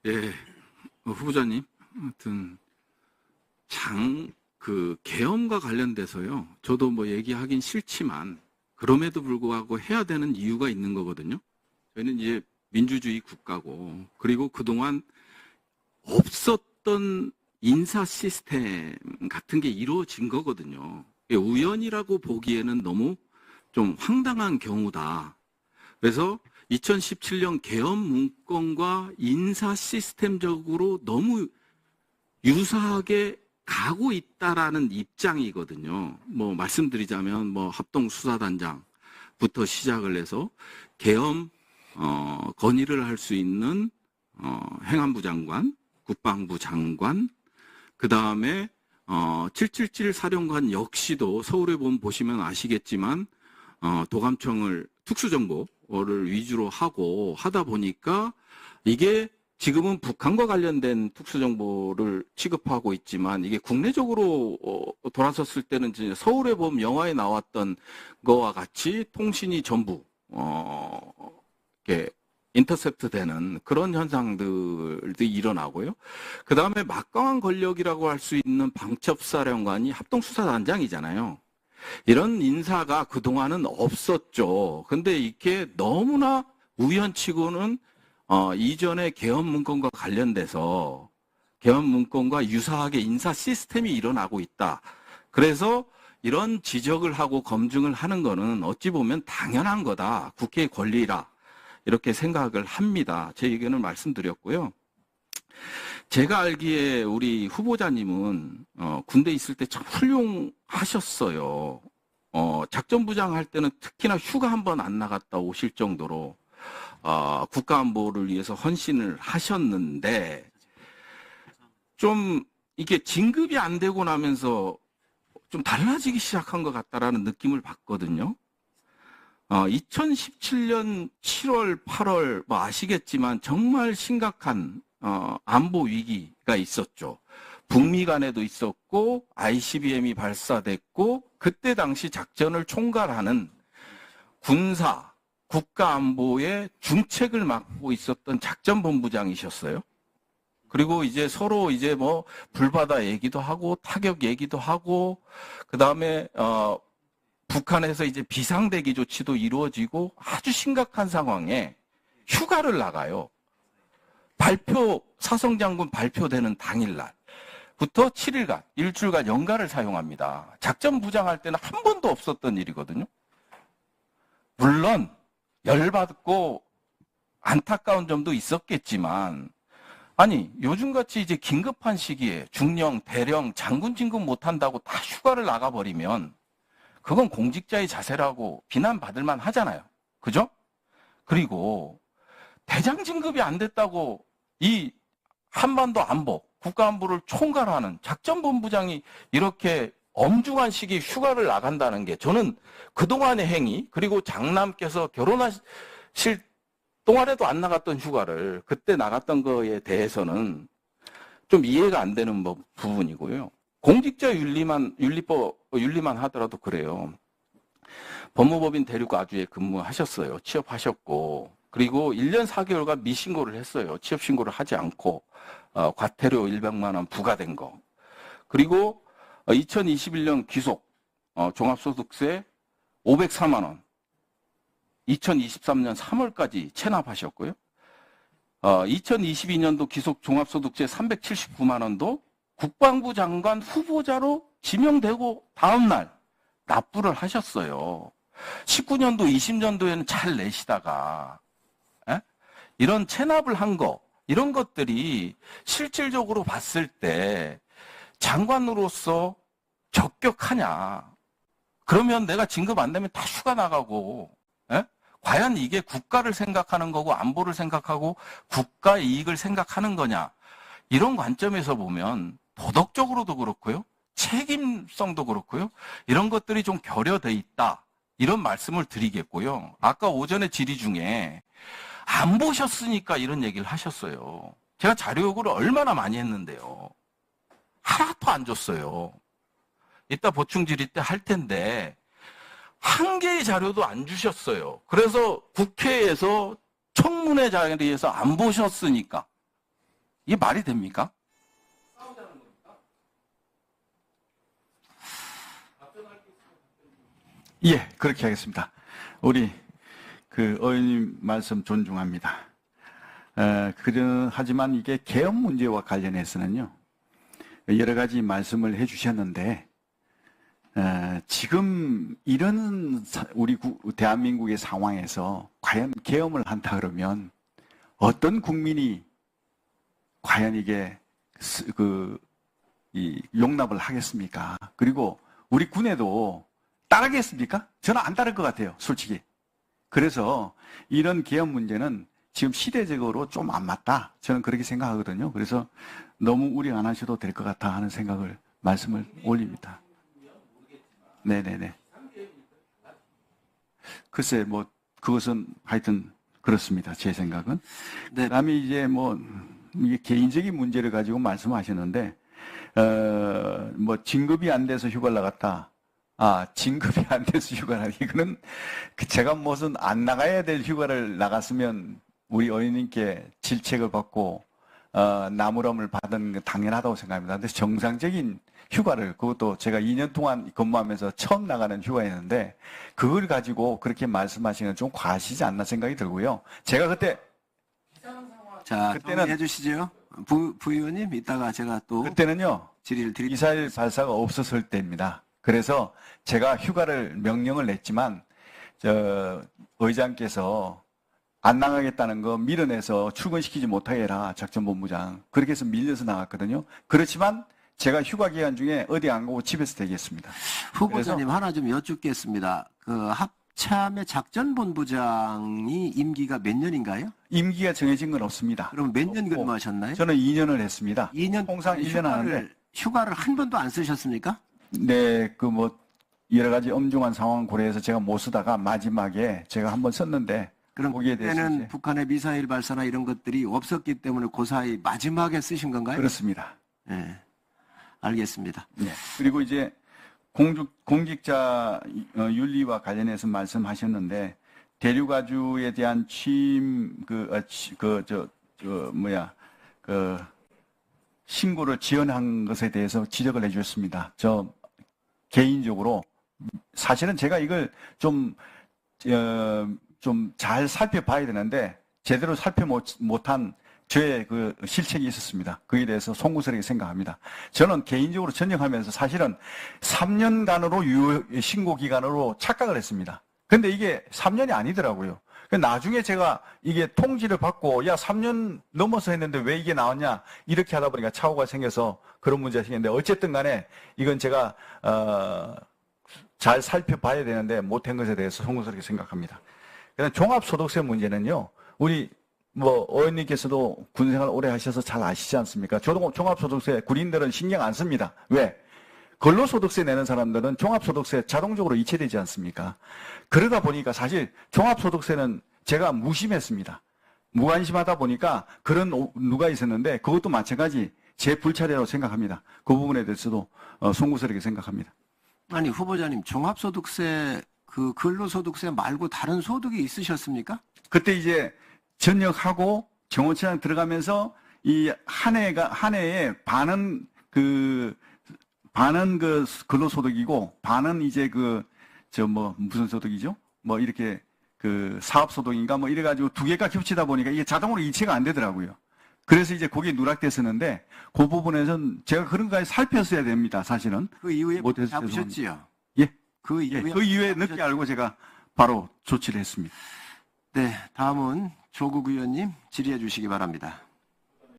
예, 후보자님, 아무튼 계엄과 관련돼서요. 저도 뭐 얘기하긴 싫지만 그럼에도 불구하고 해야 되는 이유가 있는 거거든요. 저희는 이제 민주주의 국가고, 그리고 그동안 없었던 인사 시스템 같은 게 이루어진 거거든요. 우연이라고 보기에는 너무 좀 황당한 경우다. 그래서 2017년 계엄 문건과 인사 시스템적으로 너무 유사하게 가고 있다라는 입장이거든요. 뭐 말씀드리자면 뭐 합동수사단장부터 시작을 해서 계엄 건의를 할 수 있는 행안부 장관, 국방부 장관, 그 다음에 777 사령관 역시도 서울에 보시면 아시겠지만 도감청을 특수정보를 위주로 하고 하다 보니까 이게 지금은 북한과 관련된 특수정보를 취급하고 있지만 이게 국내적으로 돌아섰을 때는 이제 서울에 보면 영화에 나왔던 거와 같이 통신이 전부 이렇게 인터셉트 되는 그런 현상들도 일어나고요. 그 다음에 막강한 권력이라고 할 수 있는 방첩사령관이 합동수사단장이잖아요. 이런 인사가 그동안은 없었죠. 근데 이게 너무나 우연치고는 이전에 계엄 문건과 관련돼서 계엄 문건과 유사하게 인사 시스템이 일어나고 있다. 그래서 이런 지적을 하고 검증을 하는 거는 어찌 보면 당연한 거다. 국회의 권리라. 이렇게 생각을 합니다. 제 의견을 말씀드렸고요. 제가 알기에 우리 후보자님은 군대 있을 때 참 훌륭하셨어요. 작전부장 할 때는 특히나 휴가 한 번 안 나갔다 오실 정도로 국가안보를 위해서 헌신을 하셨는데 좀 이게 진급이 안 되고 나면서 좀 달라지기 시작한 것 같다라는 느낌을 받거든요. 2017년 7월, 8월 뭐 아시겠지만 정말 심각한 안보 위기가 있었죠. 북미 간에도 있었고 ICBM이 발사됐고 그때 당시 작전을 총괄하는 군사 국가안보의 중책을 맡고 있었던 작전본부장이셨어요. 그리고 이제 서로 이제 뭐 불바다 얘기도 하고 타격 얘기도 하고 그 다음에 북한에서 이제 비상대기 조치도 이루어지고 아주 심각한 상황에 휴가를 나가요. 사성장군 발표되는 당일날부터 7일간, 일주일간 연가를 사용합니다. 작전부장할 때는 한 번도 없었던 일이거든요. 물론 열받고 안타까운 점도 있었겠지만 아니 요즘같이 이제 긴급한 시기에 중령, 대령, 장군 진급 못한다고 다 휴가를 나가버리면 그건 공직자의 자세라고 비난받을 만 하잖아요. 그죠? 그리고 대장 진급이 안 됐다고 이 한반도 안보, 국가안보를 총괄하는 작전본부장이 이렇게 엄중한 시기에 휴가를 나간다는 게 저는 그동안의 행위, 그리고 장남께서 결혼하실 동안에도 안 나갔던 휴가를 그때 나갔던 거에 대해서는 좀 이해가 안 되는 부분이고요. 공직자 윤리만 하더라도 그래요. 법무법인 대륙아주에 근무하셨어요. 취업하셨고 그리고 1년 4개월간 미신고를 했어요. 취업신고를 하지 않고 과태료 100만 원 부과된 거. 그리고 2021년 귀속 종합소득세 504만 원 2023년 3월까지 체납하셨고요. 2022년도 귀속 종합소득세 379만 원도 국방부 장관 후보자로 지명되고 다음날 납부를 하셨어요. 19년도, 20년도에는 잘 내시다가 이런 체납을 한 거, 이런 것들이 실질적으로 봤을 때 장관으로서 적격하냐. 그러면 내가 진급 안 되면 다 휴가 나가고 과연 이게 국가를 생각하는 거고 안보를 생각하고 국가 이익을 생각하는 거냐. 이런 관점에서 보면 도덕적으로도 그렇고요. 책임성도 그렇고요. 이런 것들이 좀 결여돼 있다. 이런 말씀을 드리겠고요. 아까 오전에 질의 중에 안 보셨으니까 이런 얘기를 하셨어요. 제가 자료 요구를 얼마나 많이 했는데요. 하나도 안 줬어요. 이따 보충 질의 때 할 텐데 한 개의 자료도 안 주셨어요. 그래서 국회에서 청문회 자리에서 안 보셨으니까 이게 말이 됩니까? 예, 그렇게 하겠습니다. 우리 의원님 말씀 존중합니다. 하지만 이게 계엄 문제와 관련해서는요, 여러 가지 말씀을 해주셨는데, 지금 이런 우리 대한민국의 상황에서 과연 계엄을 한다 그러면 어떤 국민이 과연 이게 용납을 하겠습니까? 그리고 우리 군에도 따르겠습니까? 저는 안 따를 것 같아요, 솔직히. 그래서 이런 계엄 문제는 지금 시대적으로 좀 안 맞다. 저는 그렇게 생각하거든요. 그래서 너무 우려 안 하셔도 될 것 같다 하는 말씀을 올립니다. 네네네. 글쎄, 그것은 하여튼 그렇습니다. 제 생각은. 네. 그 다음에 이제 이게 개인적인 문제를 가지고 말씀하셨는데, 진급이 안 돼서 휴가를 나갔다. 진급이 안 돼서 휴가를 이거는 제가 무슨 안 나가야 될 휴가를 나갔으면 우리 의원님께 질책을 받고 나무람을 받은 게 당연하다고 생각합니다. 근데 정상적인 휴가를, 그것도 제가 2년 동안 근무하면서 처음 나가는 휴가였는데 그걸 가지고 그렇게 말씀하시는 건 좀 과하시지 않나 생각이 들고요. 제가 그때 그때는 해주시죠. 부의원님, 이따가 제가 또 그때는요, 질의를 드릴게요. 미사일 발사가 없었을 때입니다. 그래서 제가 휴가를 명령을 냈지만 의장께서 안 나가겠다는 거 밀어내서 출근시키지 못하게 해라, 작전본부장. 그렇게 해서 밀려서 나갔거든요. 그렇지만 제가 휴가 기간 중에 어디 안 가고 집에서 대기했습니다. 후보자님, 하나 좀 여쭙겠습니다. 합참의 작전본부장이 임기가 몇 년인가요? 임기가 정해진 건 없습니다. 그럼 몇 년 근무하셨나요? 저는 2년을 했습니다. 2년 통상 1년 하는데. 휴가를 한 번도 안 쓰셨습니까? 네, 여러 가지 엄중한 상황 고려해서 제가 못 쓰다가 마지막에 제가 한번 썼는데, 그럼 거기에 대해서 그때는 이제 북한의 미사일 발사나 이런 것들이 없었기 때문에 그 사이 마지막에 쓰신 건가요? 그렇습니다. 네, 알겠습니다. 네. 그리고 이제 공직자 윤리와 관련해서 말씀하셨는데, 대륙아주에 대한 신고를 지연한 것에 대해서 지적을 해주셨습니다. 저 개인적으로 사실은 제가 이걸 좀 잘 살펴봐야 되는데 제대로 못한 저의 실책이 있었습니다. 그에 대해서 송구스럽게 생각합니다. 저는 개인적으로 전역하면서 사실은 3년간으로 신고 기간으로 착각을 했습니다. 근데 이게 3년이 아니더라고요. 나중에 제가 이게 통지를 받고 3년 넘어서 했는데 왜 이게 나왔냐 이렇게 하다 보니까 착오가 생겨서 그런 문제가 생겼는데 어쨌든 간에 이건 제가 잘 살펴봐야 되는데 못한 것에 대해서 송구스럽게 생각합니다. 그다음 종합소득세 문제는요. 우리 의원님께서도 군생활 오래 하셔서 잘 아시지 않습니까? 저도 종합소득세 군인들은 신경 안 씁니다. 왜? 근로소득세 내는 사람들은 종합소득세 자동적으로 이체되지 않습니까? 그러다 보니까 사실 종합소득세는 제가 무심했습니다. 무관심하다 보니까 그런 누가 있었는데 그것도 마찬가지 제 불찰이라고 생각합니다. 그 부분에 대해서도 송구스럽게 생각합니다. 아니, 후보자님, 종합소득세, 근로소득세 말고 다른 소득이 있으셨습니까? 그때 이제 전역하고 정원청 들어가면서 이 한 해에 반은 근로소득이고 반은 이제 무슨 소득이죠? 이렇게 사업소득인가 이래가지고 두 개가 겹치다 보니까 이게 자동으로 이체가 안 되더라고요. 그래서 이제 거기에 누락됐었는데 그 부분에서는 제가 그런 거까지 살폈어야 됩니다, 사실은. 그 이후에 못해서 잡으셨지요? 예. 그 이후에 늦게 알고 제가 바로 조치를 했습니다. 네, 다음은 조국 의원님 질의해 주시기 바랍니다.